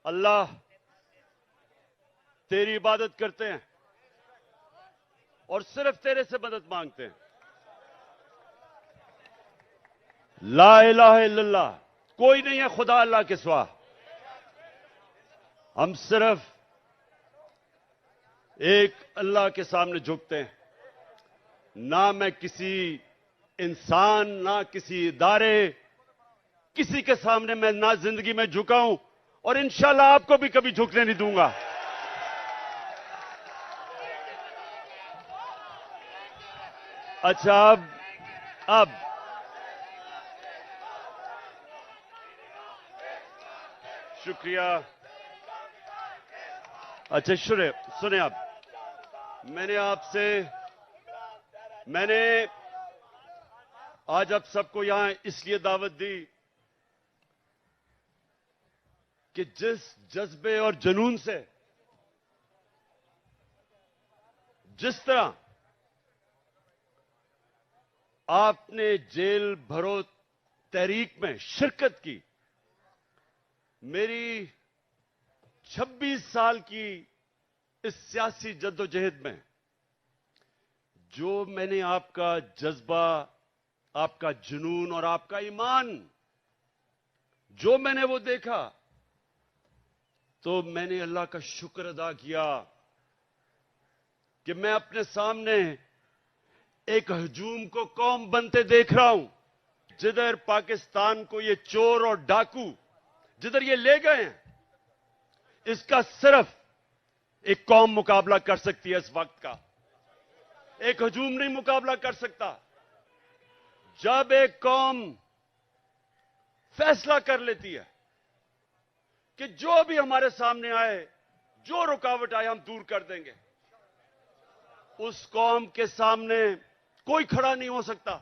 अल्लाह तेरी इबादत करते हैं और सिर्फ तेरे से मदद मांगते हैं। ला इलाहा इल्लल्लाह, कोई नहीं है खुदा अल्लाह के सिवा। हम सिर्फ एक अल्लाह के सामने झुकते हैं। ना मैं किसी इंसान, ना किसी इदारे, किसी के सामने मैं ना जिंदगी में झुका हूं और इंशाल्लाह आपको भी कभी झुकने नहीं दूंगा। अच्छा, अब शुक्रिया। अच्छा सुने आप, मैंने आज आप सबको यहां इसलिए दावत दी कि जिस जज्बे और जुनून से, जिस तरह आपने जेल भरो तहरीक में शिरकत की, मेरी 26 साल की इस सियासी जद्दोजहद में जो मैंने आपका जज्बा, आपका जुनून और आपका ईमान जो मैंने वो देखा, तो मैंने अल्लाह का शुक्र अदा किया कि मैं अपने सामने एक हजूम को कौम बनते देख रहा हूं। जिधर पाकिस्तान को ये चोर और डाकू जिधर ये ले गए हैं, इसका सिर्फ एक कौम मुकाबला कर सकती है। इस वक्त का एक हजूम नहीं मुकाबला कर सकता। जब एक कौम फैसला कर लेती है कि जो भी हमारे सामने आए, जो रुकावट आए, हम दूर कर देंगे, उस कौम के सामने कोई खड़ा नहीं हो सकता।